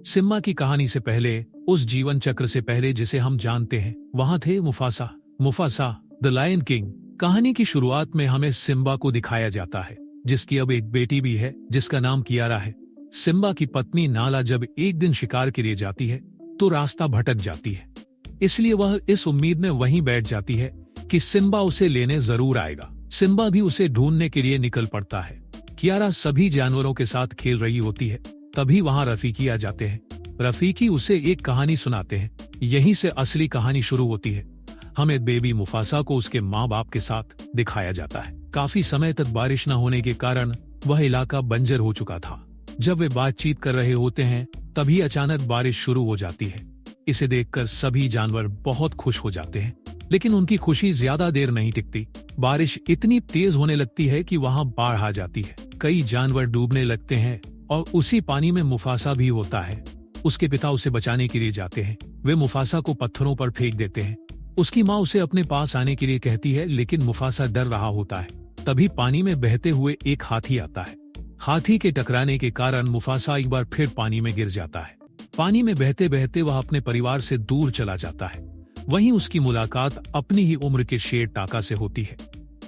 Simba की कहानी से पहले, उस जीवन चक्र से पहले जिसे हम जानते हैं, वहां थे Mufasa. Mufasa the Lion King. कहानी की शुरुआत में हमें सिम्बा को दिखाया जाता है, जिसकी अब एक बेटी भी है जिसका नाम कियारा है। सिम्बा की पत्नी नाला जब एक दिन शिकार के लिए जाती है तो रास्ता भटक जाती है, इसलिए वह इस उम्मीद में वहीं बैठ जाती है कि सिम्बा उसे लेने जरूर आएगा। सिम्बा भी उसे ढूंढने के लिए निकल पड़ता है। कियारा सभी जानवरों के साथ खेल रही होती है, तभी वहां रफीकी आ जाते हैं। रफीकी उसे एक कहानी सुनाते हैं। यहीं से असली कहानी शुरू होती है। हमें बेबी मुफासा को उसके माँ बाप के साथ दिखाया जाता है। काफी समय तक बारिश न होने के कारण वह इलाका बंजर हो चुका था। जब वे बातचीत कर रहे होते हैं तभी अचानक बारिश शुरू हो जाती है। इसे देखकर सभी जानवर बहुत खुश हो जाते हैं, लेकिन उनकी खुशी ज्यादा देर नहीं टिकती। बारिश इतनी तेज होने लगती है कि वहां बाढ़ आ जाती है। कई जानवर डूबने लगते हैं और उसी पानी में मुफासा भी होता है। उसके पिता उसे बचाने के लिए जाते हैं। वे मुफासा को पत्थरों पर फेंक देते हैं। उसकी माँ उसे अपने पास आने के लिए कहती है, लेकिन मुफासा डर रहा होता है। तभी पानी में बहते हुए एक हाथी आता है। हाथी के टकराने के कारण मुफासा एक बार फिर पानी में गिर जाता है। पानी में बहते बहते वह अपने परिवार से दूर चला जाता है। वहीं उसकी मुलाकात अपनी ही उम्र के शेर टाका से होती है।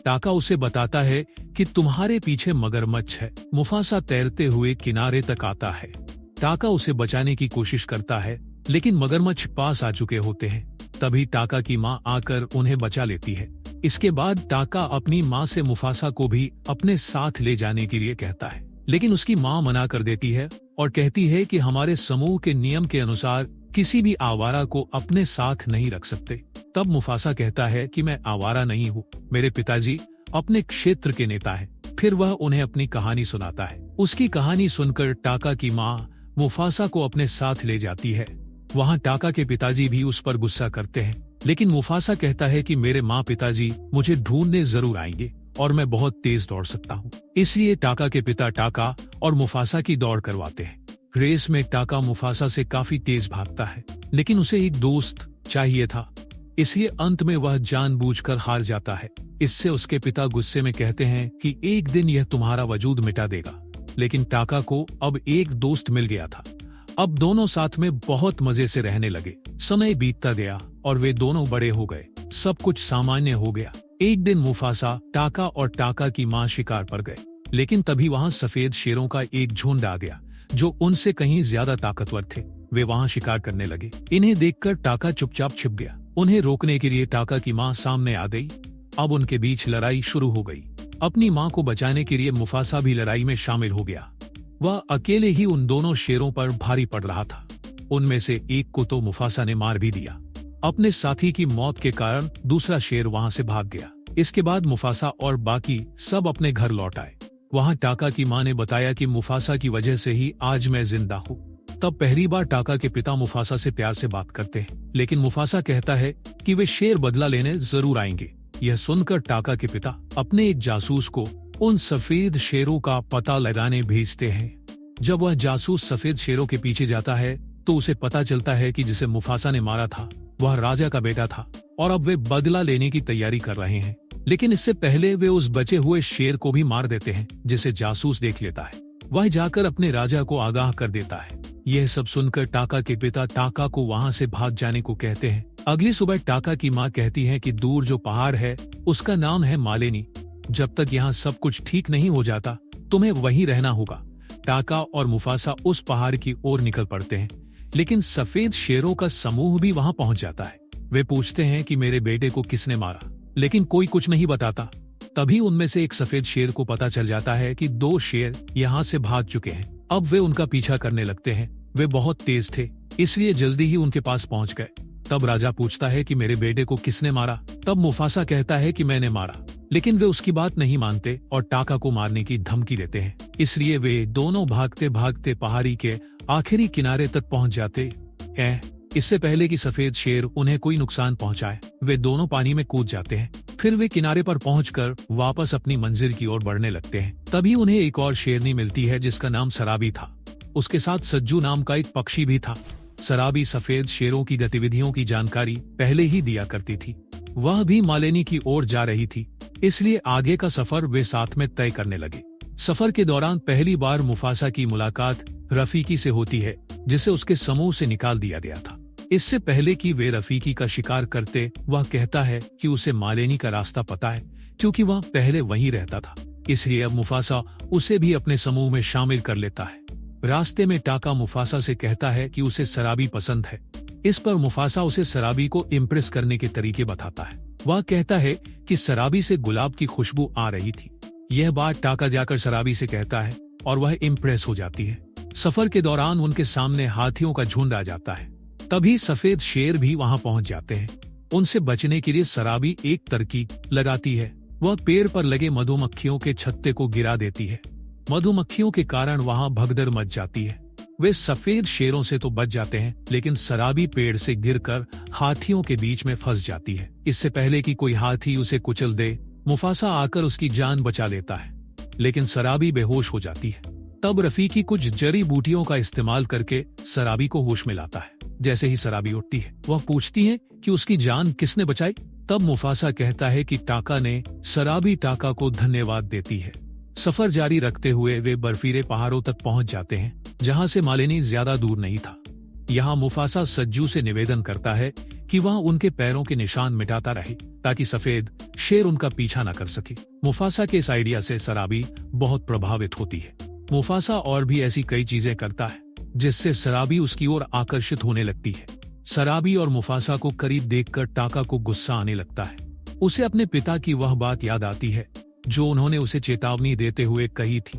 टाका उसे बताता है कि तुम्हारे पीछे मगरमच्छ है। मुफासा तैरते हुए किनारे तक आता है। टाका उसे बचाने की कोशिश करता है, लेकिन मगरमच्छ पास आ चुके होते हैं। तभी टाका की माँ आकर उन्हें बचा लेती है। इसके बाद टाका अपनी माँ से मुफासा को भी अपने साथ ले जाने के लिए कहता है, लेकिन उसकी माँ मना कर देती है और कहती है कि हमारे समूह के नियम के अनुसार किसी भी आवारा को अपने साथ नहीं रख सकते। तब मुफासा कहता है कि मैं आवारा नहीं हूँ, मेरे पिताजी अपने क्षेत्र के नेता हैं। फिर वह उन्हें अपनी कहानी सुनाता है। उसकी कहानी सुनकर टाका की माँ मुफासा को अपने साथ ले जाती है। वहाँ टाका के पिताजी भी उस पर गुस्सा करते हैं, लेकिन मुफासा कहता है कि मेरे माँ पिताजी मुझे ढूंढने जरूर आएंगे और मैं बहुत तेज दौड़ सकता हूँ। इसलिए टाका के पिता टाका और मुफासा की दौड़ करवाते हैं। रेस में टाका मुफासा से काफी तेज भागता है, लेकिन उसे एक दोस्त चाहिए था, इसलिए अंत में वह जानबूझकर हार जाता है। इससे उसके पिता गुस्से में कहते हैं कि एक दिन यह तुम्हारा वजूद मिटा देगा। लेकिन टाका को अब एक दोस्त मिल गया था। अब दोनों साथ में बहुत मजे से रहने लगे। समय बीतता गया और वे दोनों बड़े हो गए। सब कुछ सामान्य हो गया। एक दिन मुफासा, टाका और टाका की माँ शिकार पर गए, लेकिन तभी वहाँ सफेद शेरों का एक झुंड आ गया जो उनसे कहीं ज्यादा ताकतवर थे। वे वहाँ शिकार करने लगे। इन्हें देखकर टाका चुपचाप छिप गया। उन्हें रोकने के लिए टाका की माँ सामने आ गई। अब उनके बीच लड़ाई शुरू हो गई। अपनी माँ को बचाने के लिए मुफासा भी लड़ाई में शामिल हो गया। वह अकेले ही उन दोनों शेरों पर भारी पड़ रहा था। उनमें से एक को तो मुफासा ने मार भी दिया। अपने साथी की मौत के कारण दूसरा शेर वहां से भाग गया। इसके बाद मुफासा और बाकी सब अपने घर लौट आए। वहां टाका की माँ ने बताया कि मुफासा की वजह से ही आज मैं जिंदा हूँ। तब पहली बार टाका के पिता मुफासा से प्यार से बात करते हैं, लेकिन मुफासा कहता है कि वे शेर बदला लेने जरूर आएंगे। यह सुनकर टाका के पिता अपने एक जासूस को उन सफेद शेरों का पता लगाने भेजते हैं। जब वह जासूस सफेद शेरों के पीछे जाता है तो उसे पता चलता है कि जिसे मुफासा ने मारा था वह राजा का बेटा था और अब वे बदला लेने की तैयारी कर रहे हैं। लेकिन इससे पहले वे उस बचे हुए शेर को भी मार देते हैं, जिसे जासूस देख लेता है। वह जाकर अपने राजा को आगाह कर देता है। यह सब सुनकर टाका के पिता टाका को वहां से भाग जाने को कहते हैं। अगली सुबह टाका की माँ कहती है कि दूर जो पहाड़ है उसका नाम है मालेनी। जब तक यहाँ सब कुछ ठीक नहीं हो जाता तुम्हें वहीं रहना होगा। टाका और मुफासा उस पहाड़ की ओर निकल पड़ते हैं, लेकिन सफेद शेरों का समूह भी वहां पहुंच जाता है। वे पूछते हैं कि मेरे बेटे को किसने मारा, लेकिन कोई कुछ नहीं बताता। तभी उनमें से एक सफेद शेर को पता चल जाता है कि दो शेर यहाँ से भाग चुके हैं। अब वे उनका पीछा करने लगते हैं। वे बहुत तेज थे, इसलिए जल्दी ही उनके पास पहुंच गए। तब राजा पूछता है कि मेरे बेटे को किसने मारा। तब मुफासा कहता है कि मैंने मारा, लेकिन वे उसकी बात नहीं मानते और टाका को मारने की धमकी देते हैं। इसलिए वे दोनों भागते भागते पहाड़ी के आखिरी किनारे तक पहुंच जाते हैं। इससे पहले कि सफेद शेर उन्हें कोई नुकसान पहुंचाए, वे दोनों पानी में कूद जाते हैं। फिर वे किनारे पर पहुंचकर वापस अपनी मंजिल की ओर बढ़ने लगते हैं। तभी उन्हें एक और शेरनी मिलती है जिसका नाम सराबी था। उसके साथ सज्जू नाम का एक पक्षी भी था। सराबी सफेद शेरों की गतिविधियों की जानकारी पहले ही दिया करती थी। वह भी मालेनी की ओर जा रही थी, इसलिए आगे का सफर वे साथ में तय करने लगे। सफर के दौरान पहली बार मुफासा की मुलाकात रफीकी से होती है, जिसे उसके समूह से निकाल दिया गया था। इससे पहले कि वे रफीकी का शिकार करते, वह कहता है कि उसे मालेनी का रास्ता पता है, क्योंकि वह पहले वहीं रहता था। इसलिए अब मुफासा उसे भी अपने समूह में शामिल कर लेता है। रास्ते में टाका मुफासा से कहता है कि उसे शराबी पसंद है। इस पर मुफासा उसे शराबी को इम्प्रेस करने के तरीके बताता है। वह कहता है कि शराबी से गुलाब की खुशबू आ रही थी। यह बात टाका जाकर शराबी से कहता है और वह इम्प्रेस हो जाती है। सफर के दौरान उनके सामने हाथियों का झुंड आ जाता है। तभी सफेद शेर भी वहां पहुंच जाते हैं। उनसे बचने के लिए शराबी एक तरकीब लगाती है। वह पेड़ पर लगे मधुमक्खियों के छत्ते को गिरा देती है। मधुमक्खियों के कारण वहां भगदड़ मच जाती है। वे सफेद शेरों से तो बच जाते हैं, लेकिन शराबी पेड़ से गिरकर हाथियों के बीच में फंस जाती है। इससे पहले कि कोई हाथी उसे कुचल दे, मुफासा आकर उसकी जान बचा लेता है, लेकिन शराबी बेहोश हो जाती है। तब रफीकी कुछ जड़ी बूटियों का इस्तेमाल करके शराबी को होश में लाता है। जैसे ही शराबी उठती है, वह पूछती है कि उसकी जान किसने बचाई। तब मुफासा कहता है कि टाका ने। शराबी टाका को धन्यवाद देती है। सफर जारी रखते हुए वे बर्फीले पहाड़ों तक पहुंच जाते हैं, जहां से मालेनी ज्यादा दूर नहीं था। यहाँ मुफासा सज्जू से निवेदन करता है कि वह उनके पैरों के निशान मिटाता रहे, ताकि सफेद शेर उनका पीछा न कर सके। मुफासा के इस आइडिया से शराबी बहुत प्रभावित होती है। मुफासा और भी ऐसी कई चीजें करता है, जिससे शराबी उसकी ओर आकर्षित होने लगती है। शराबी और मुफासा को करीब देखकर टाका को गुस्सा आने लगता है। उसे अपने पिता की वह बात याद आती है जो उन्होंने उसे चेतावनी देते हुए कही थी।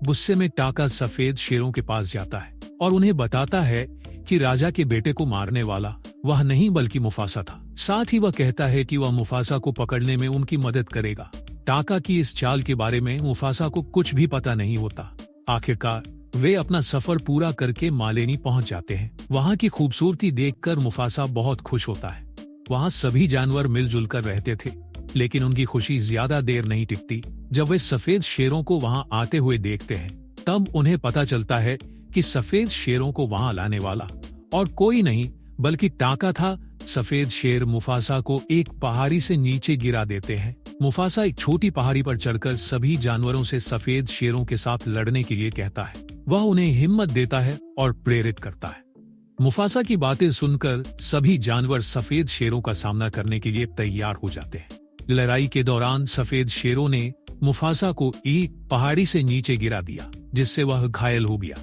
गुस्से में टाका सफेद शेरों के पास जाता है और उन्हें बताता है कि राजा के बेटे को मारने वाला वह नहीं बल्कि मुफासा था। साथ ही वह कहता है कि वह मुफासा को पकड़ने में उनकी मदद करेगा। टाका की इस चाल के बारे में मुफासा को कुछ भी पता नहीं होता। आखिरकार वे अपना सफर पूरा करके मालेनी पहुंच जाते हैं। वहां की खूबसूरती देखकर मुफासा बहुत खुश होता है। वहां सभी जानवर मिलजुल कर रहते थे, लेकिन उनकी खुशी ज्यादा देर नहीं टिकती। जब वे सफेद शेरों को वहां आते हुए देखते हैं, तब उन्हें पता चलता है कि सफेद शेरों को वहां लाने वाला और कोई नहीं बल्कि टाका था। सफेद शेर मुफासा को एक पहाड़ी से नीचे गिरा देते हैं। मुफासा एक छोटी पहाड़ी पर चढ़कर सभी जानवरों से सफेद शेरों के साथ लड़ने के लिए कहता है। वह उन्हें हिम्मत देता है और प्रेरित करता है। मुफासा की बातें सुनकर सभी जानवर सफेद शेरों का सामना करने के लिए तैयार हो जाते हैं। लड़ाई के दौरान सफेद शेरों ने मुफासा को एक पहाड़ी से नीचे गिरा दिया, जिससे वह घायल हो गया।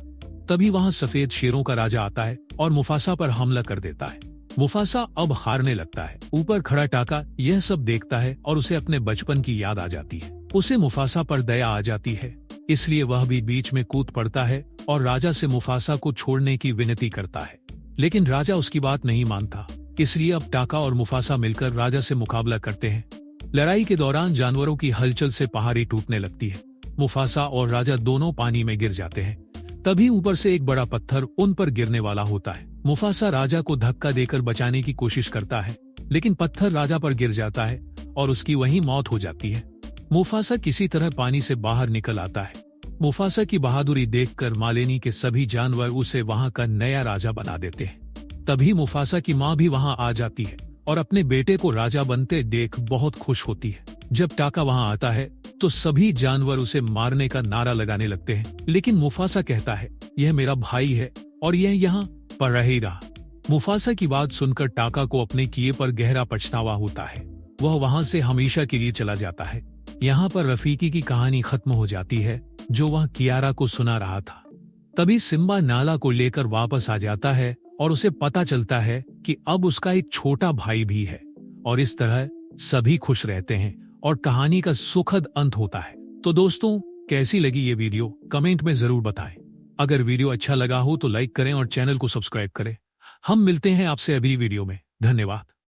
तभी वहां सफेद शेरों का राजा आता है और मुफासा पर हमला कर देता है। मुफासा अब हारने लगता है। ऊपर खड़ा टाका यह सब देखता है और उसे अपने बचपन की याद आ जाती है। उसे मुफासा पर दया आ जाती है, इसलिए वह भी बीच में कूद पड़ता है और राजा से मुफासा को छोड़ने की विनती करता है। लेकिन राजा उसकी बात नहीं मानता, इसलिए अब टाका और मुफासा मिलकर राजा से मुकाबला करते हैं। लड़ाई के दौरान जानवरों की हलचल से पहाड़ी टूटने लगती है। मुफासा और राजा दोनों पानी में गिर जाते हैं। तभी ऊपर से एक बड़ा पत्थर उन पर गिरने वाला होता है। मुफासा राजा को धक्का देकर बचाने की कोशिश करता है, लेकिन पत्थर राजा पर गिर जाता है और उसकी वहीं मौत हो जाती है। मुफासा किसी तरह पानी से बाहर निकल आता है। मुफासा की बहादुरी देखकर मालेनी के सभी जानवर उसे वहां का नया राजा बना देते हैं। तभी मुफासा की माँ भी वहां आ जाती है और अपने बेटे को राजा बनते देख बहुत खुश होती है। जब टाका वहां आता है तो सभी जानवर उसे मारने का नारा लगाने लगते हैं, लेकिन मुफासा कहता है यह मेरा भाई है और यह यहाँ पर रहेगा। मुफासा की बात सुनकर टाका को अपने किए पर गहरा पछतावा होता है। वह वहां से हमेशा के लिए चला जाता है। यहाँ पर रफीकी की कहानी खत्म हो जाती है, जो वह कियारा को सुना रहा था। तभी सिम्बा नाला को लेकर वापस आ जाता है और उसे पता चलता है कि अब उसका एक छोटा भाई भी है, और इस तरह सभी खुश रहते हैं और कहानी का सुखद अंत होता है। तो दोस्तों, कैसी लगी ये वीडियो कमेंट में जरूर बताएं। अगर वीडियो अच्छा लगा हो तो लाइक करें और चैनल को सब्सक्राइब करें। हम मिलते हैं आपसे अगली वीडियो में। धन्यवाद।